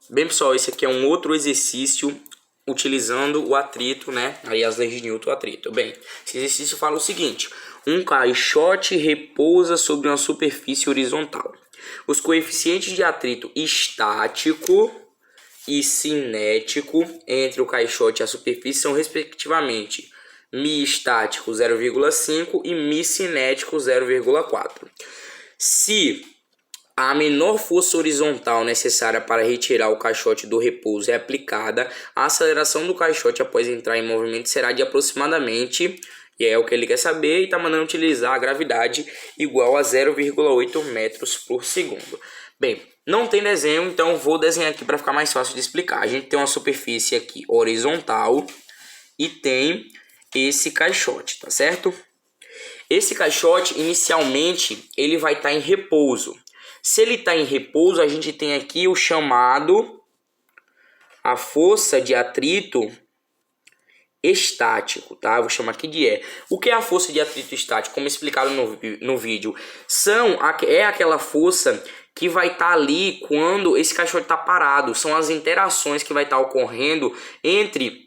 Bem, pessoal, esse aqui é um outro exercício utilizando o atrito, né? Aí as leis de Newton, o atrito. Bem, esse exercício fala o seguinte: um caixote repousa sobre uma superfície horizontal. Os coeficientes de atrito estático e cinético entre o caixote e a superfície são respectivamente μ estático 0,5 e μ cinético 0,4. Se a menor força horizontal necessária para retirar o caixote do repouso é aplicada, a aceleração do caixote após entrar em movimento será de aproximadamente, e é o que ele quer saber, e está mandando utilizar a gravidade igual a 0,8 metros por segundo. Bem, não tem desenho, então vou desenhar aqui para ficar mais fácil de explicar. A gente tem uma superfície aqui horizontal e tem esse caixote, tá certo? Esse caixote, inicialmente, ele vai estar em repouso. Se ele está em repouso, a gente tem aqui o chamado, a força de atrito estático, tá? Vou chamar aqui de E. O que é a força de atrito estático? Como explicado no vídeo, é aquela força que vai estar ali quando esse caixote está parado. São as interações que vai estar ocorrendo entre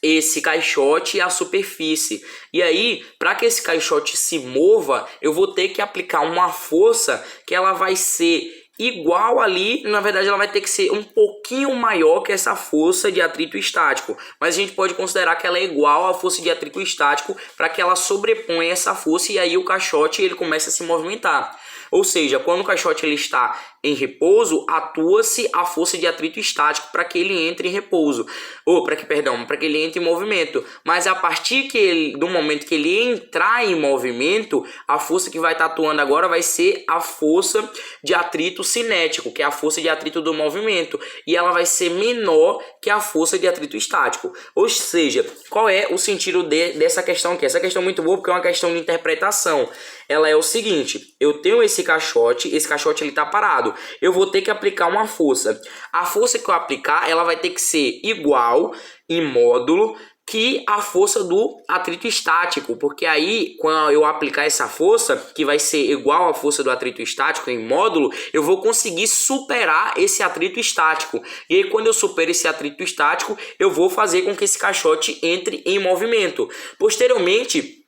esse caixote e a superfície. E aí, para que esse caixote se mova, eu vou ter que aplicar uma força que ela vai ser igual ali, na verdade ela vai ter que ser um pouquinho maior que essa força de atrito estático, mas a gente pode considerar que ela é igual à força de atrito estático para que ela sobreponha essa força e aí o caixote ele começa a se movimentar. Ou seja, quando o caixote ele está em repouso, atua-se a força de atrito estático para que ele entre em repouso, ou para que ele entre em movimento. Mas a partir do momento que ele entrar em movimento, a força que vai estar atuando agora vai ser a força de atrito cinético, que é a força de atrito do movimento, e ela vai ser menor que a força de atrito estático. Ou seja, qual é o sentido dessa questão aqui? Essa questão é muito boa porque é uma questão de interpretação. Ela é o seguinte: eu tenho esse caixote ele está parado. Eu vou ter que aplicar uma força. A força que eu aplicar, ela vai ter que ser igual em módulo que a força do atrito estático, porque aí quando eu aplicar essa força, que vai ser igual à força do atrito estático em módulo, eu vou conseguir superar esse atrito estático. E aí quando eu supero esse atrito estático, eu vou fazer com que esse caixote entre em movimento. Posteriormente,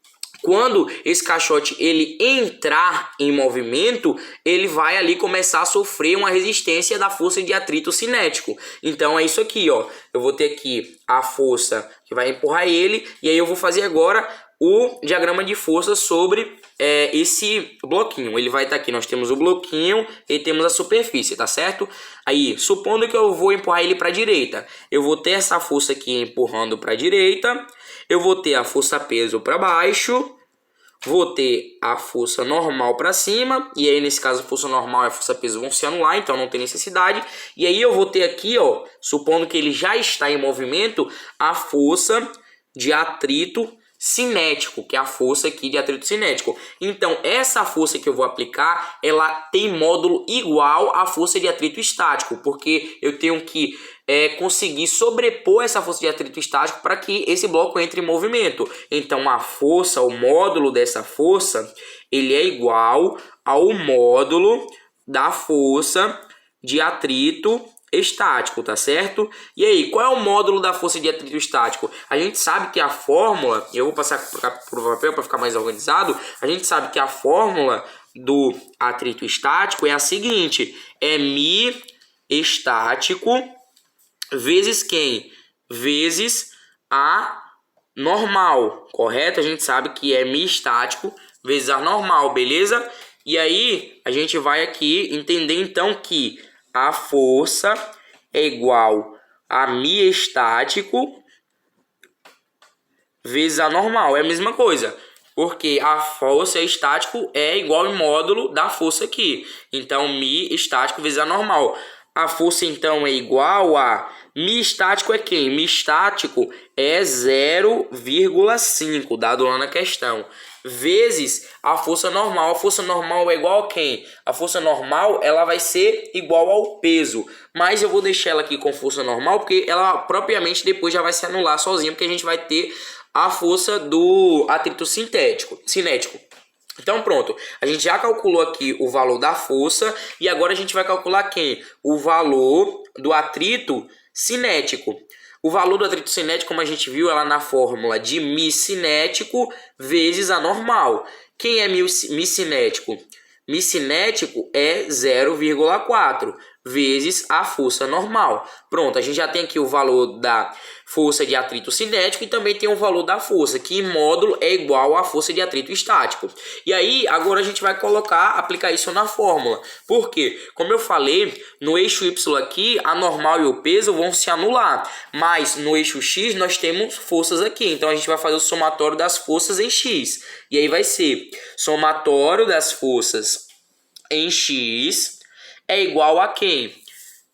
quando esse caixote ele entrar em movimento, ele vai ali começar a sofrer uma resistência da força de atrito cinético. Então é isso aqui, ó. Eu vou ter aqui a força que vai empurrar ele, e aí eu vou fazer agora o diagrama de força sobre esse bloquinho. Ele vai estar aqui, nós temos o bloquinho e temos a superfície, tá certo? Aí, supondo que eu vou empurrar ele para a direita, eu vou ter essa força aqui empurrando para a direita, eu vou ter a força peso para baixo, vou ter a força normal para cima, e aí nesse caso a força normal e a força peso vão se anular, então não tem necessidade. E aí eu vou ter aqui, ó, supondo que ele já está em movimento, a força de atrito cinético, que é a força aqui de atrito cinético. Então essa força que eu vou aplicar, ela tem módulo igual à força de atrito estático, porque eu tenho que conseguir sobrepor essa força de atrito estático para que esse bloco entre em movimento. Então a força, o módulo dessa força, ele é igual ao módulo da força de atrito estático, tá certo? E aí, qual é o módulo da força de atrito estático? A gente sabe que a fórmula, eu vou passar para o papel para ficar mais organizado, a gente sabe que a fórmula do atrito estático é a seguinte: é μ estático vezes quem? Vezes a normal, correto? A gente sabe que é μ estático vezes a normal, beleza? E aí, a gente vai aqui entender então que a força é igual a μ estático vezes a normal. É a mesma coisa, porque a força estático é igual em módulo da força aqui. Então, μ estático vezes a normal. A força, então, é igual a... μ estático é quem? μ estático é 0,5, dado lá na questão, vezes a força normal. A força normal é igual a quem? A força normal ela vai ser igual ao peso, mas eu vou deixar ela aqui com força normal, porque ela propriamente depois já vai se anular sozinha, porque a gente vai ter a força do atrito cinético. Então pronto, a gente já calculou aqui o valor da força e agora a gente vai calcular quem? O valor do atrito cinético. O valor do atrito cinético, como a gente viu, ela na fórmula de μ cinético vezes a normal. Quem é μ cinético? μ cinético é 0,4 vezes a força normal. Pronto, a gente já tem aqui o valor da força de atrito cinético e também tem o valor da força, que em módulo é igual à força de atrito estático. E aí, agora a gente vai aplicar isso na fórmula. Por quê? Como eu falei, no eixo Y aqui, a normal e o peso vão se anular. Mas no eixo X nós temos forças aqui. Então a gente vai fazer o somatório das forças em X. E aí vai ser somatório das forças em X é igual a quem?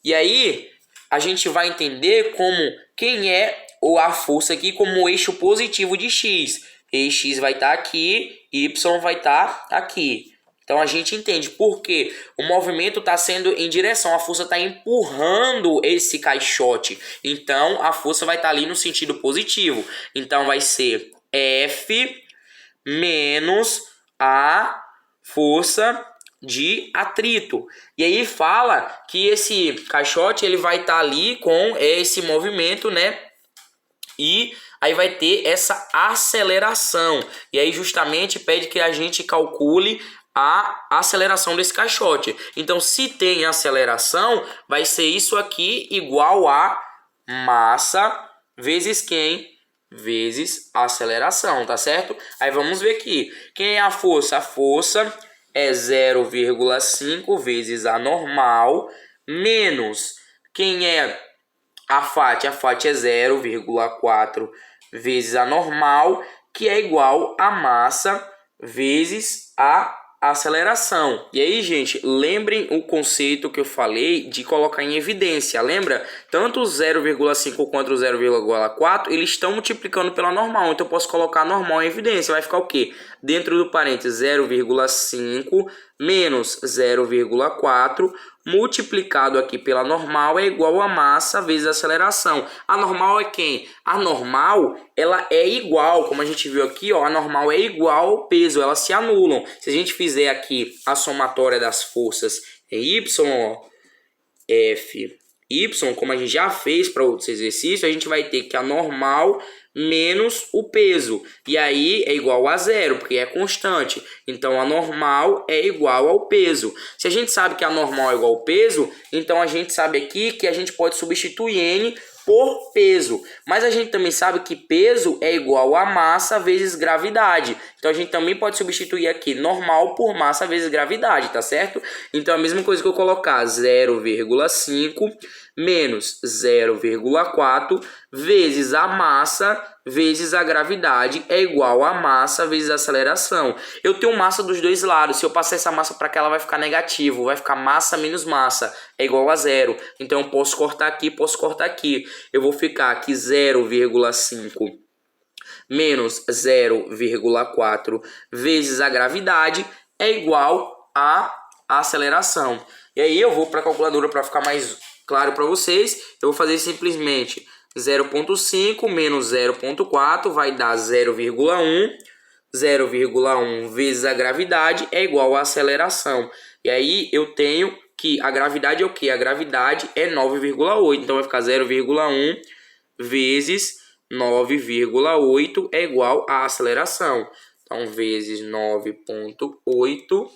E aí a gente vai entender como quem é a força aqui como o eixo positivo de X. E X vai estar aqui, Y vai estar aqui. Então a gente entende porque o movimento está sendo em direção, a força está empurrando esse caixote. Então a força vai estar ali no sentido positivo. Então vai ser F menos a força de atrito. E aí fala que esse caixote ele vai estar ali com esse movimento, né? E aí vai ter essa aceleração. E aí justamente pede que a gente calcule a aceleração desse caixote. Então se tem aceleração, vai ser isso aqui igual a massa vezes quem? Vezes a aceleração, tá certo? Aí vamos ver aqui. Quem é a força? A força é 0,5 vezes a normal, menos quem é a FAT? A FAT é 0,4 vezes a normal, que é igual a massa vezes a aceleração. E aí, gente, lembrem o conceito que eu falei de colocar em evidência. Lembra? Tanto o 0,5 quanto o 0,4, eles estão multiplicando pela normal. Então eu posso colocar a normal em evidência. Vai ficar o quê? Dentro do parênteses 0,5 menos 0,4 multiplicado aqui pela normal é igual a massa vezes a aceleração. A normal é quem? A normal, ela é igual, como a gente viu aqui, ó, a normal é igual ao peso, elas se anulam. Se a gente fizer aqui a somatória das forças em Y, ó, F, Y, como a gente já fez para outros exercícios, a gente vai ter que a normal menos o peso. E aí é igual a zero, porque é constante. Então a normal é igual ao peso. Se a gente sabe que a normal é igual ao peso, então a gente sabe aqui que a gente pode substituir N por peso. Mas a gente também sabe que peso é igual a massa vezes gravidade. Então a gente também pode substituir aqui normal por massa vezes gravidade, tá certo? Então a mesma coisa que eu colocar 0,5 menos 0,4 vezes a massa vezes a gravidade é igual a massa vezes a aceleração. Eu tenho massa dos dois lados. Se eu passar essa massa para cá, ela vai ficar negativo. Vai ficar massa menos massa é igual a zero. Então eu posso cortar aqui, posso cortar aqui. Eu vou ficar aqui 0,5 menos 0,4 vezes a gravidade é igual a aceleração. E aí eu vou para a calculadora para ficar mais claro para vocês. Eu vou fazer simplesmente 0,5 menos 0,4 vai dar 0,1. 0,1 vezes a gravidade é igual a aceleração. E aí eu tenho que a gravidade é o que? A gravidade é 9,8. Então vai ficar 0,1 vezes 9,8 é igual a aceleração. Então vezes 9,8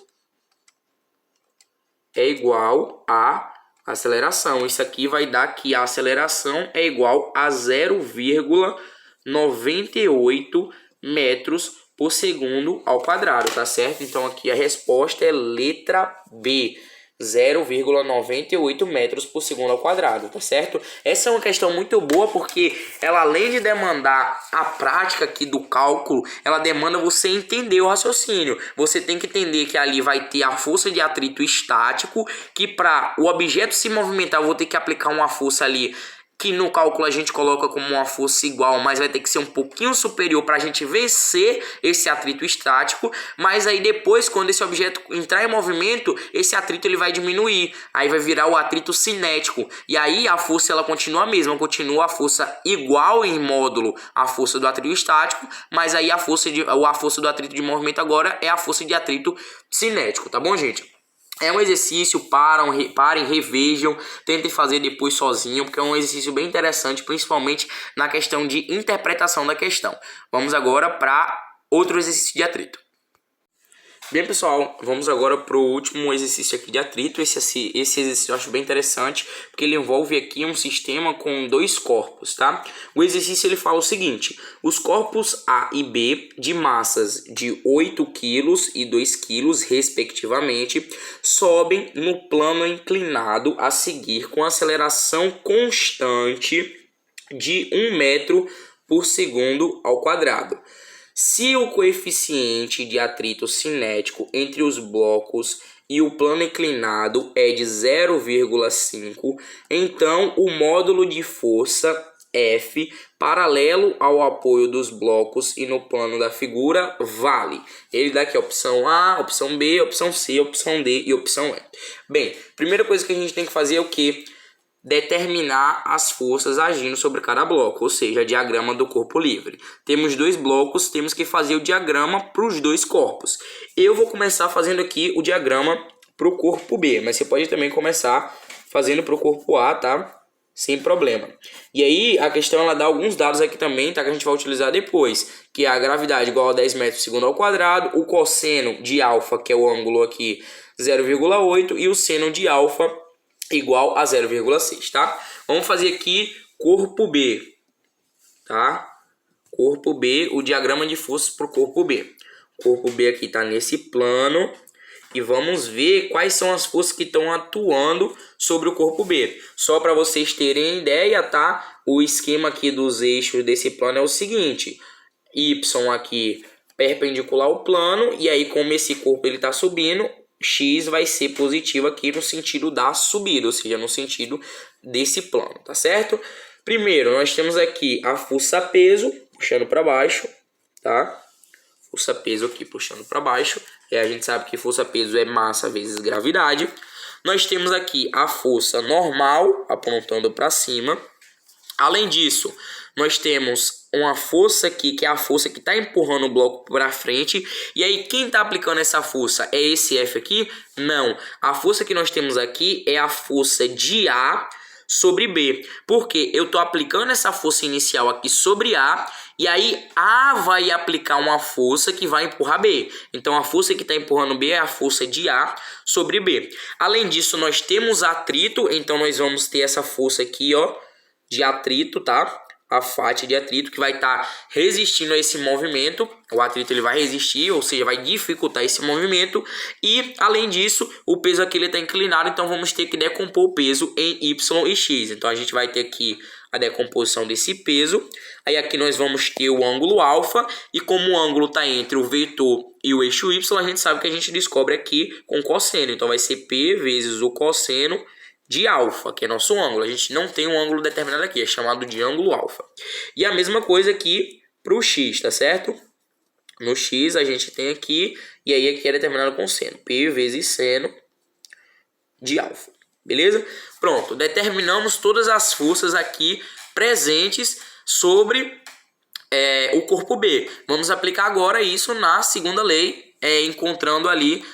é igual a aceleração. Isso aqui vai dar que a aceleração é igual a 0,98 metros por segundo ao quadrado, tá certo? Então aqui a resposta é letra B, 0,98 metros por segundo ao quadrado, tá certo? Essa é uma questão muito boa porque ela, além de demandar a prática aqui do cálculo, ela demanda você entender o raciocínio. Você tem que entender que ali vai ter a força de atrito estático, que para o objeto se movimentar eu vou ter que aplicar uma força ali que no cálculo a gente coloca como uma força igual, mas vai ter que ser um pouquinho superior para a gente vencer esse atrito estático. Mas aí depois, quando esse objeto entrar em movimento, esse atrito ele vai diminuir, aí vai virar o atrito cinético, e aí a força ela continua a mesma, continua a força igual em módulo à força do atrito estático, mas aí a força do atrito de movimento agora é a força de atrito cinético, tá bom, gente? É um exercício, parem, revejam, tentem fazer depois sozinho, porque é um exercício bem interessante, principalmente na questão de interpretação da questão. Vamos agora para outro exercício de atrito. Bem, pessoal, vamos agora para o último exercício aqui de atrito. Esse exercício eu acho bem interessante, porque ele envolve aqui um sistema com dois corpos, tá? O exercício ele fala o seguinte: os corpos A e B, de massas de 8 kg e 2 kg, respectivamente, sobem no plano inclinado a seguir com aceleração constante de 1 metro por segundo ao quadrado. Se o coeficiente de atrito cinético entre os blocos e o plano inclinado é de 0,5, então o módulo de força F paralelo ao apoio dos blocos e no plano da figura vale. Ele dá aqui a opção A, opção B, opção C, opção D e opção E. Bem, primeira coisa que a gente tem que fazer é o quê? Determinar as forças agindo sobre cada bloco, ou seja, diagrama do corpo livre. Temos dois blocos, temos que fazer o diagrama para os dois corpos. Eu vou começar fazendo aqui o diagrama para o corpo B, mas você pode também começar fazendo para o corpo A, tá? Sem problema. E aí, a questão ela dá alguns dados aqui também, tá? Que a gente vai utilizar depois, que é a gravidade igual a 10 metros por segundo ao quadrado, o cosseno de alfa, que é o ângulo aqui, 0,8, e o seno de alfa, igual a 0,6, tá? Vamos fazer aqui corpo B, tá? Corpo B, o diagrama de forças para o corpo B. O corpo B aqui está nesse plano e vamos ver quais são as forças que estão atuando sobre o corpo B. Só para vocês terem ideia, tá? O esquema aqui dos eixos desse plano é o seguinte: Y aqui perpendicular ao plano, e aí como esse corpo ele está subindo, X vai ser positivo aqui no sentido da subida, ou seja, no sentido desse plano, tá certo? Primeiro, nós temos aqui a força-peso puxando para baixo, tá? Força-peso aqui puxando para baixo. E a gente sabe que força-peso é massa vezes gravidade. Nós temos aqui a força normal apontando para cima. Além disso, nós temos uma força aqui, que é a força que está empurrando o bloco para frente. E aí, quem está aplicando essa força é esse F aqui? Não. A força que nós temos aqui é a força de A sobre B. Porque eu estou aplicando essa força inicial aqui sobre A. E aí, A vai aplicar uma força que vai empurrar B. Então, a força que está empurrando B é a força de A sobre B. Além disso, nós temos atrito. Então, nós vamos ter essa força aqui, ó, de atrito, tá? A faixa de atrito que vai estar resistindo a esse movimento. O atrito ele vai resistir, ou seja, vai dificultar esse movimento. E além disso, o peso aqui ele está inclinado, então vamos ter que decompor o peso em Y e X. Então a gente vai ter aqui a decomposição desse peso. Aí aqui nós vamos ter o ângulo alfa, e como o ângulo está entre o vetor e o eixo Y, a gente sabe que a gente descobre aqui com cosseno. Então vai ser P vezes o cosseno de alfa, que é nosso ângulo. A gente não tem um ângulo determinado aqui, é chamado de ângulo alfa. E a mesma coisa aqui para o X, tá certo? No X a gente tem aqui, e aí aqui é determinado com seno. P vezes seno de alfa. Beleza? Pronto, determinamos todas as forças aqui presentes sobre o corpo B. Vamos aplicar agora isso na segunda lei, encontrando ali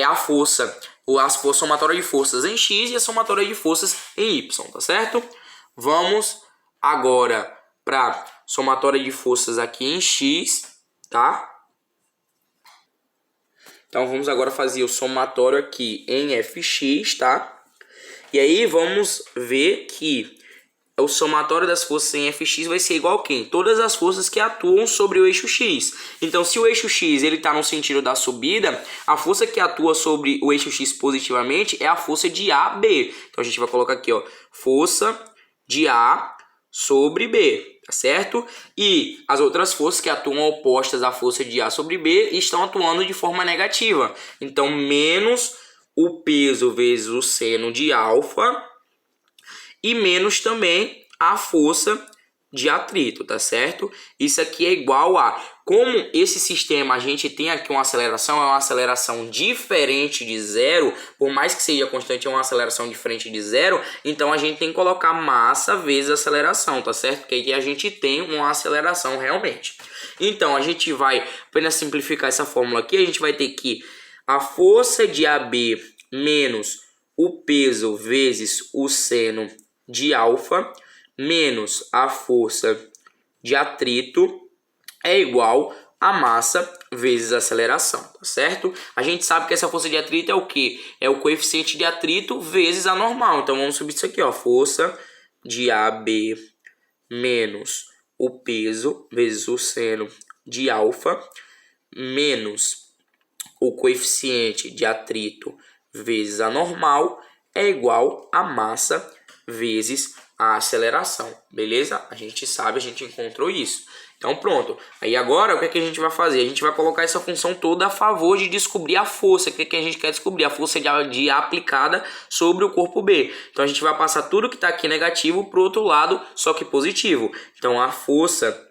a força, a somatória de forças em X e a somatória de forças em Y, tá certo? Vamos agora para somatória de forças aqui em X, tá? Então vamos agora fazer o somatório aqui em Fx, tá? E aí vamos ver que o somatório das forças em Fx vai ser igual a quem? Todas as forças que atuam sobre o eixo X. Então, se o eixo X está no sentido da subida, a força que atua sobre o eixo X positivamente é a força de AB. Então, a gente vai colocar aqui, ó, força de A sobre B, tá certo? E as outras forças que atuam opostas à força de A sobre B estão atuando de forma negativa. Então, menos o peso vezes o seno de alfa. e menos também a força de atrito, tá certo? Isso aqui é igual a... Como esse sistema a gente tem aqui uma aceleração diferente de zero, por mais que seja constante, é uma aceleração diferente de zero, então a gente tem que colocar massa vezes aceleração, tá certo? Porque aqui a gente tem uma aceleração realmente. Então a gente vai, apenas simplificar essa fórmula aqui, a gente vai ter que a força de AB menos o peso vezes o seno de alfa menos a força de atrito é igual a massa vezes a aceleração, tá certo? A gente sabe que essa força de atrito é o quê? É o coeficiente de atrito vezes a normal. Então vamos subir isso aqui, ó. Força de AB menos o peso vezes o seno de alfa menos o coeficiente de atrito vezes a normal é igual a massa vezes a aceleração, beleza? A gente sabe, a gente encontrou isso. Então pronto. Aí agora o que é que a gente vai fazer? A gente vai colocar essa função toda a favor de descobrir a força. O que é que a gente quer descobrir? A força de A aplicada sobre o corpo B. Então a gente vai passar tudo que está aqui negativo para o outro lado, só que positivo. Então a força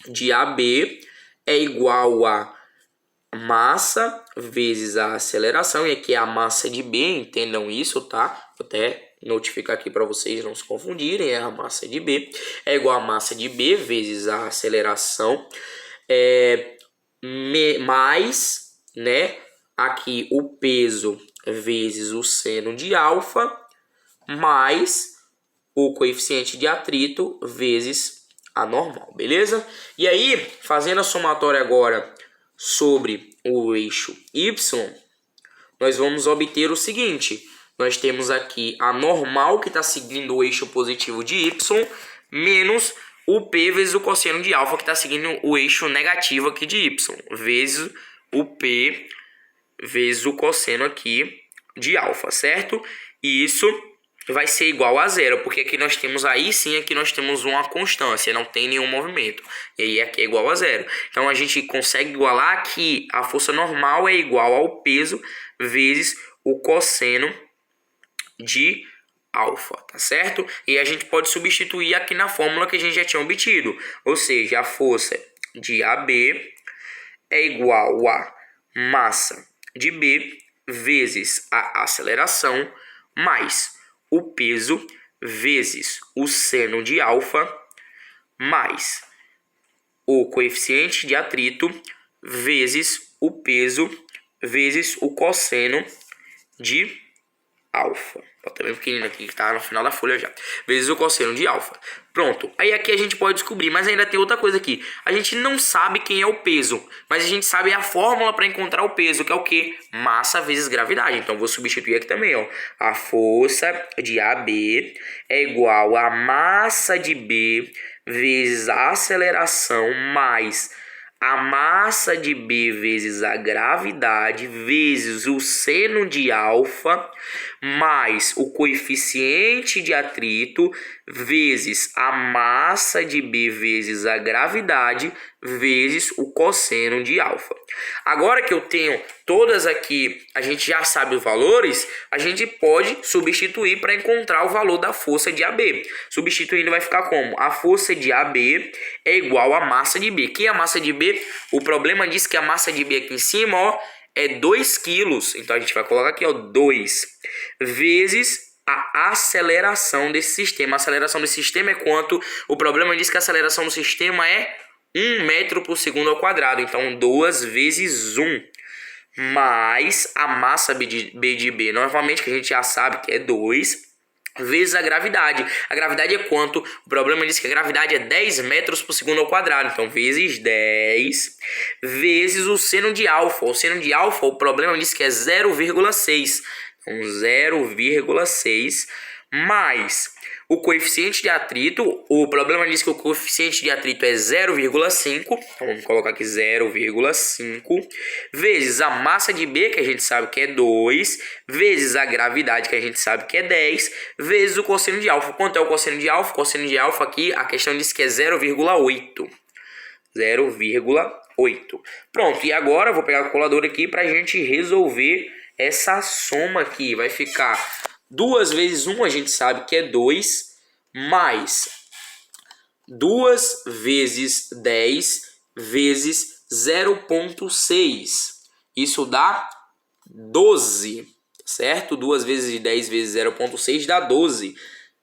de AB é igual a massa vezes a aceleração, e aqui é a massa de B, entendam isso, tá? Vou até notificar aqui para vocês não se confundirem, é a massa de B, é igual a massa de B vezes a aceleração, mais, né, aqui o peso vezes o seno de alfa, mais o coeficiente de atrito vezes a normal, beleza? E aí, fazendo a somatória agora sobre o eixo Y, nós vamos obter o seguinte. Nós temos aqui a normal que está seguindo o eixo positivo de Y, menos o P vezes o cosseno de alfa que está seguindo o eixo negativo aqui de Y, vezes o P vezes o cosseno aqui de alfa, certo? E isso vai ser igual a zero, porque aqui nós temos, aí sim, aqui nós temos uma constância, não tem nenhum movimento. E aí aqui é igual a zero. Então a gente consegue igualar que a força normal é igual ao peso vezes o cosseno de alfa, tá certo? E a gente pode substituir aqui na fórmula que a gente já tinha obtido. Ou seja, a força de AB é igual a massa de B vezes a aceleração mais o peso vezes o seno de alfa mais o coeficiente de atrito vezes o peso vezes o cosseno de alfa. Bota bem pequenino aqui, que tá no final da folha já. Vezes o cosseno de alfa. Pronto. Aí aqui a gente pode descobrir, mas ainda tem outra coisa aqui. A gente não sabe quem é o peso, mas a gente sabe a fórmula para encontrar o peso, que é o quê? Massa vezes gravidade. Então vou substituir aqui também, ó. A força de AB é igual a massa de B vezes a aceleração mais a massa de B vezes a gravidade vezes o seno de alfa mais o coeficiente de atrito vezes a massa de B vezes a gravidade vezes o cosseno de alfa. Agora que eu tenho todas aqui, a gente já sabe os valores, a gente pode substituir para encontrar o valor da força de AB. Substituindo vai ficar como? A força de AB é igual à massa de B. Que é a massa de B? O problema diz que a massa de B aqui em cima, ó, é 2 quilos. Então a gente vai colocar aqui, ó, 2 vezes a aceleração desse sistema. A aceleração desse sistema é quanto? O problema diz que a aceleração do sistema é 1 metro por segundo ao quadrado. Então 2 vezes 1 mais a massa B de B, novamente, que a gente já sabe que é 2, vezes a gravidade. A gravidade é quanto? O problema diz que a gravidade é 10 metros por segundo ao quadrado. Então, vezes 10, vezes o seno de alfa. O seno de alfa, o problema diz que é 0,6. Então, 0,6 mais o coeficiente de atrito. O problema diz que o coeficiente de atrito é 0,5. Então, vamos colocar aqui 0,5 vezes a massa de B, que a gente sabe que é 2, vezes a gravidade, que a gente sabe que é 10, vezes o cosseno de alfa. Quanto é o cosseno de alfa? O cosseno de alfa aqui, a questão diz que é 0,8. 0,8. Pronto, e agora eu vou pegar a calculadora aqui para a gente resolver essa soma aqui. Vai ficar 2 vezes 1 a gente sabe que é 2, mais 2 vezes 10 vezes 0,6. Isso dá 12, certo? 2 vezes 10 vezes 0,6 dá 12.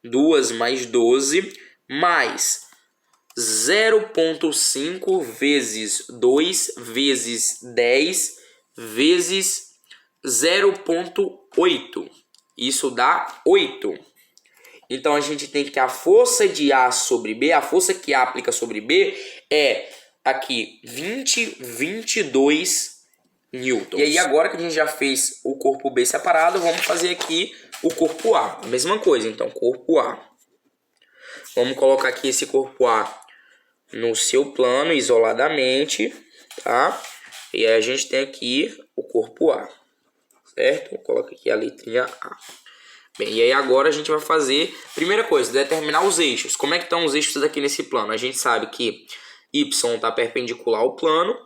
2 mais 12 mais 0,5 vezes 2 vezes 10 vezes 0,8. Isso dá 8. Então a gente tem que a força de A sobre B, a força que A aplica sobre B é aqui 22 newtons. E aí agora que a gente já fez o corpo B separado, vamos fazer aqui o corpo A. A mesma coisa, então, corpo A. Vamos colocar aqui esse corpo A no seu plano isoladamente, tá? E aí a gente tem aqui o corpo A, certo? Coloca aqui a letrinha A. Bem, e aí agora a gente vai fazer, primeira coisa, determinar os eixos. Como é que estão os eixos aqui nesse plano? A gente sabe que Y está perpendicular ao plano.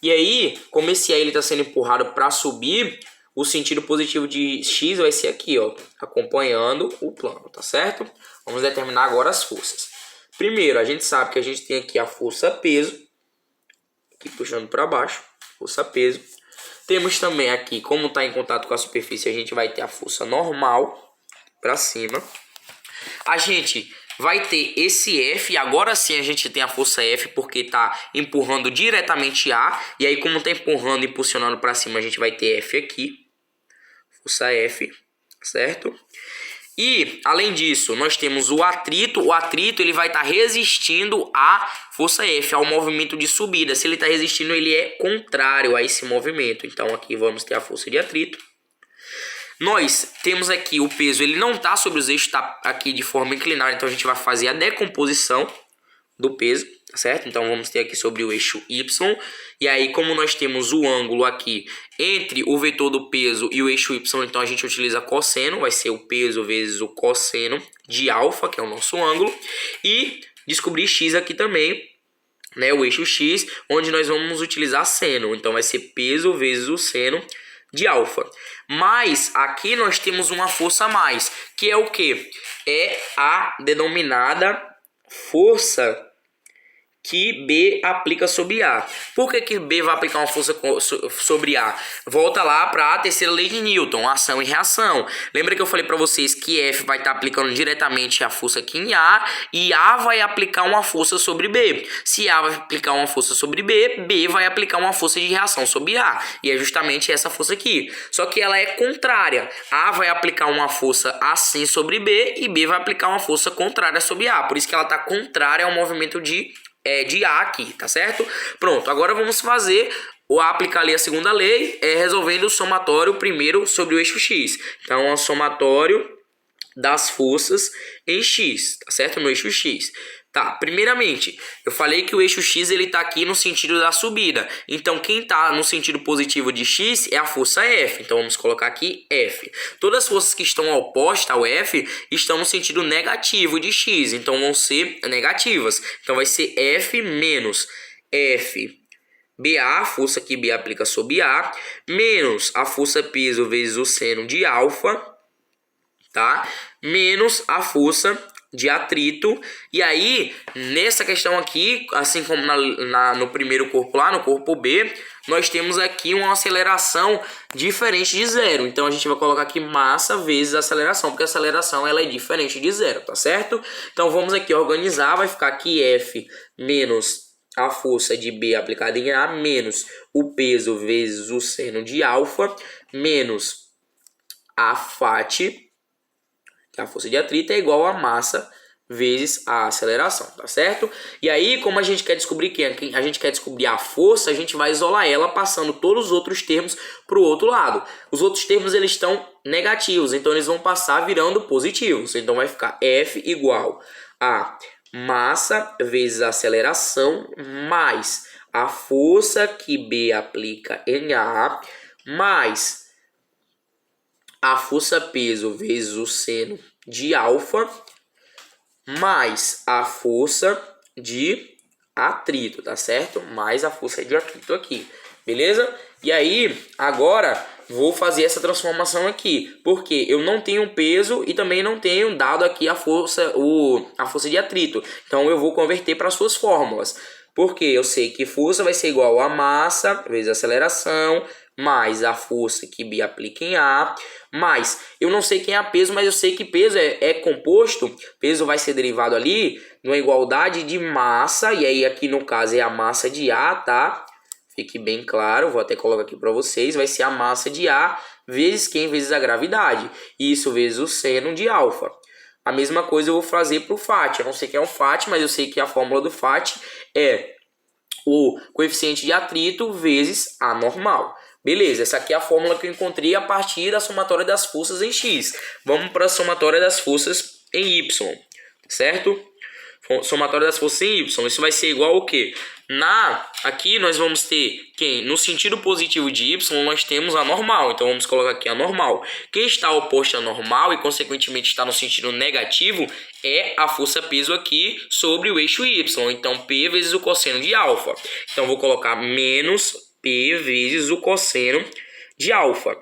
E aí, como esse A está sendo empurrado para subir, o sentido positivo de X vai ser aqui, ó, acompanhando o plano, tá certo? Vamos determinar agora as forças. Primeiro, a gente sabe que a gente tem aqui a força-peso, aqui puxando para baixo, força-peso. Temos também aqui, como está em contato com a superfície, a gente vai ter a força normal para cima. A gente vai ter esse F, e agora sim a gente tem a força F, porque está empurrando diretamente A. E aí, como está empurrando e impulsionando para cima, a gente vai ter F aqui. Força F, certo? E, além disso, nós temos o atrito. O atrito ele vai estar resistindo à força F, ao movimento de subida. Se ele está resistindo, ele é contrário a esse movimento. Então, aqui vamos ter a força de atrito. Nós temos aqui o peso, ele não está sobre os eixos, está aqui de forma inclinada. Então, a gente vai fazer a decomposição do peso, tá certo? Então, vamos ter aqui sobre o eixo Y. E aí, como nós temos o ângulo aqui entre o vetor do peso e o eixo Y, então a gente utiliza cosseno, vai ser o peso vezes o cosseno de alfa, que é o nosso ângulo. E descobrir X aqui também, né, o eixo X, onde nós vamos utilizar seno. Então, vai ser peso vezes o seno de alfa. Mas aqui nós temos uma força a mais, que é o que? É a denominada força que B aplica sobre A. Por que B vai aplicar uma força sobre A? Volta lá para a terceira lei de Newton, ação e reação. Lembra que eu falei para vocês que F vai estar aplicando diretamente a força aqui em A e A vai aplicar uma força sobre B. Se A vai aplicar uma força sobre B, B vai aplicar uma força de reação sobre A. E é justamente essa força aqui. Só que ela é contrária. A vai aplicar uma força assim sobre B e B vai aplicar uma força contrária sobre A. Por isso que ela está contrária ao movimento de A aqui, tá certo? Pronto, agora vamos fazer aplicar ali a segunda lei, resolvendo o somatório primeiro sobre o eixo X. Então, é o somatório das forças em X, tá certo? No eixo X. Tá, primeiramente, eu falei que o eixo X ele tá aqui no sentido da subida. Então, quem tá no sentido positivo de X é a força F. Então, vamos colocar aqui F. Todas as forças que estão opostas ao F estão no sentido negativo de X. Então, vão ser negativas. Então, vai ser F menos F BA, a força que B aplica sobre A, menos a força peso vezes o seno de alfa, tá? Menos a força de atrito. E aí, nessa questão aqui, assim como no primeiro corpo lá, no corpo B, nós temos aqui uma aceleração diferente de zero. Então, a gente vai colocar aqui massa vezes aceleração, porque a aceleração ela é diferente de zero, tá certo? Então, vamos aqui organizar, vai ficar aqui F menos a força de B aplicada em A, menos o peso vezes o seno de alfa, menos a FAT, que é a força de atrito, é igual a massa vezes a aceleração, tá certo? E aí, como a gente quer descobrir a gente quer descobrir a força, a gente vai isolar ela passando todos os outros termos para o outro lado. Os outros termos eles estão negativos, então eles vão passar virando positivos. Então vai ficar F igual a massa vezes a aceleração mais a força que B aplica em A mais a força peso vezes o seno de alfa mais a força de atrito, tá certo? Mais a força de atrito aqui, beleza? E aí, agora, vou fazer essa transformação aqui, porque eu não tenho peso e também não tenho dado aqui a força de atrito. Então eu vou converter para as suas fórmulas. Porque eu sei que força vai ser igual a massa vezes a aceleração, mais a força que B aplica em A, mais, eu não sei quem é peso, mas eu sei que peso é composto, peso vai ser derivado ali numa igualdade de massa, e aí aqui no caso é a massa de A, tá? Fique bem claro, vou até colocar aqui para vocês, vai ser a massa de A vezes quem vezes a gravidade, e isso vezes o seno de alfa. A mesma coisa eu vou fazer para o FAT, eu não sei quem é o FAT, mas eu sei que a fórmula do FAT é o coeficiente de atrito vezes A normal. Beleza, essa aqui é a fórmula que eu encontrei a partir da somatória das forças em X. Vamos para a somatória das forças em Y, certo? Somatória das forças em Y, isso vai ser igual ao quê? Aqui nós vamos ter quem? No sentido positivo de Y, nós temos a normal. Então vamos colocar aqui a normal. Quem está oposto à normal e consequentemente está no sentido negativo é a força peso aqui sobre o eixo Y. Então P vezes o cosseno de alfa. Então vou colocar menos P vezes o cosseno de alfa.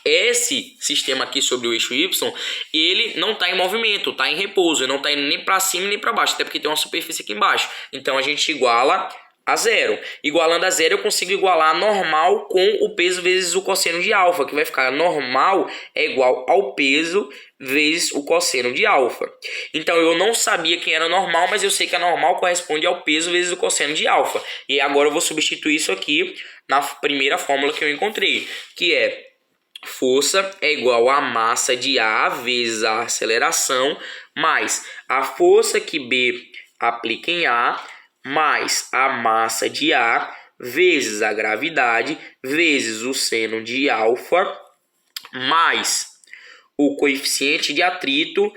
Esse sistema aqui sobre o eixo Y, ele não está em movimento, está em repouso, ele não está indo nem para cima nem para baixo, até porque tem uma superfície aqui embaixo. Então a gente iguala a zero. Igualando a zero, eu consigo igualar a normal com o peso vezes o cosseno de alfa, que vai ficar normal é igual ao peso vezes o cosseno de alfa. Então eu não sabia quem era normal, mas eu sei que a normal corresponde ao peso vezes o cosseno de alfa. E agora eu vou substituir isso aqui na primeira fórmula que eu encontrei, que é força é igual a massa de A vezes a aceleração, mais a força que B aplica em A, mais a massa de A, vezes a gravidade, vezes o seno de alfa, mais o coeficiente de atrito,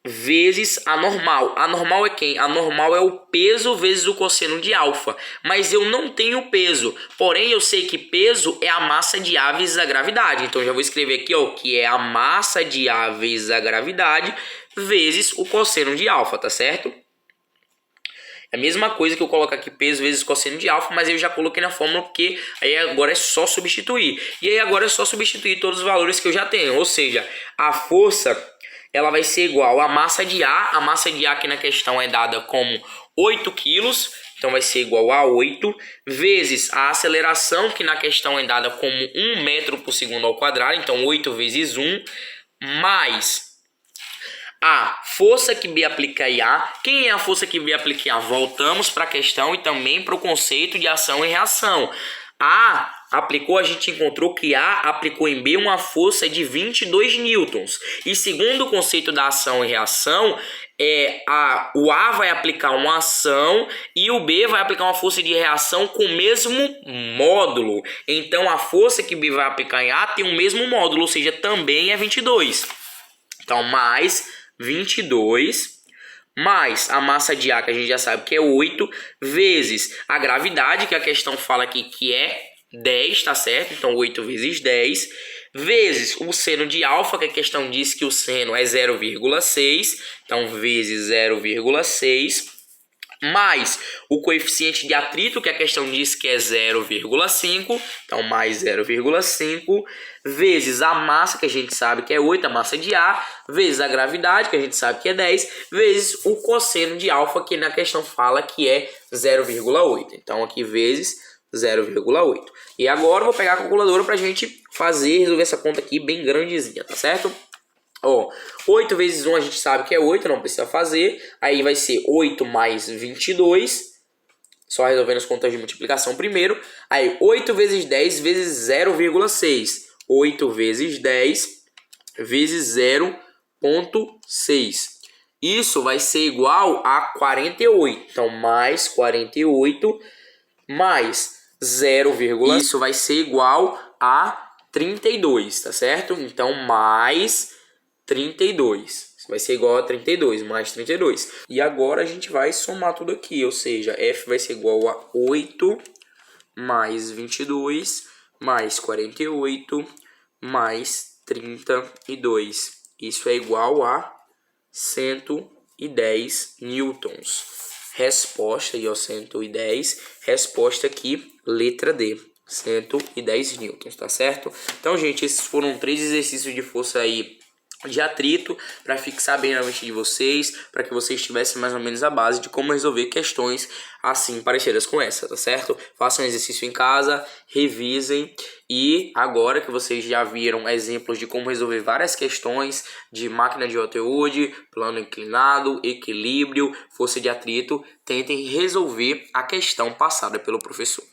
vezes a normal. A normal é quem? A normal é o peso vezes o cosseno de alfa. Mas eu não tenho peso. Porém, eu sei que peso é a massa de A vezes a gravidade. Então, já vou escrever aqui, ó, que é a massa de A vezes a gravidade vezes o cosseno de alfa, tá certo? É a mesma coisa que eu coloco aqui, peso vezes cosseno de alfa, mas eu já coloquei na fórmula porque aí agora é só substituir. E aí agora é só substituir todos os valores que eu já tenho. Ou seja, a força ela vai ser igual à massa de A. A massa de A aqui na questão é dada como 8 quilos, então vai ser igual a 8, vezes a aceleração, que na questão é dada como 1 metro por segundo ao quadrado, então 8 vezes 1, mais a força que B aplica em A. Quem é a força que B aplica em A? Voltamos para a questão e também para o conceito de ação e reação. A aplicou, a gente encontrou que A aplicou em B uma força de 22 newtons. E segundo o conceito da ação e reação, o A vai aplicar uma ação e o B vai aplicar uma força de reação com o mesmo módulo. Então a força que B vai aplicar em A tem o mesmo módulo, ou seja, também é 22. Então mais 22 mais a massa de A, que a gente já sabe que é 8, vezes a gravidade, que a questão fala aqui que é 10, tá certo? Então 8 vezes 10, vezes o seno de alfa, que a questão diz que o seno é 0,6, então vezes 0,6, mais o coeficiente de atrito, que a questão diz que é 0,5, então mais 0,5, vezes a massa, que a gente sabe que é 8, a massa de A, vezes a gravidade, que a gente sabe que é 10, vezes o cosseno de alfa, que na questão fala que é 0,8. Então aqui vezes 0,8. E agora eu vou pegar a calculadora para a gente resolver essa conta aqui bem grandezinha, tá certo? Ó, 8 vezes 1 a gente sabe que é 8, não precisa fazer. Aí vai ser 8 mais 22. Só resolvendo as contas de multiplicação primeiro. Aí 8 vezes 10 vezes 0,6. 8 vezes 10 vezes 0,6. Isso vai ser igual a 48. Então, mais 48 mais 0,6. Isso vai ser igual a 32, tá certo? Então, mais 32. Isso vai ser igual a 32, mais 32. E agora a gente vai somar tudo aqui, ou seja, F vai ser igual a 8 mais 22 mais 48 mais 32. Isso é igual a 110 newtons. Resposta aí, ó, 110. Resposta aqui, letra D. 110 newtons, tá certo? Então, gente, esses foram 3 exercícios de força aí de atrito para fixar bem na mente de vocês, para que vocês tivessem mais ou menos a base de como resolver questões assim parecidas com essa, tá certo? Façam exercício em casa, revisem, e agora que vocês já viram exemplos de como resolver várias questões de máquina de Otte-Wood, plano inclinado, equilíbrio, força de atrito, tentem resolver a questão passada pelo professor.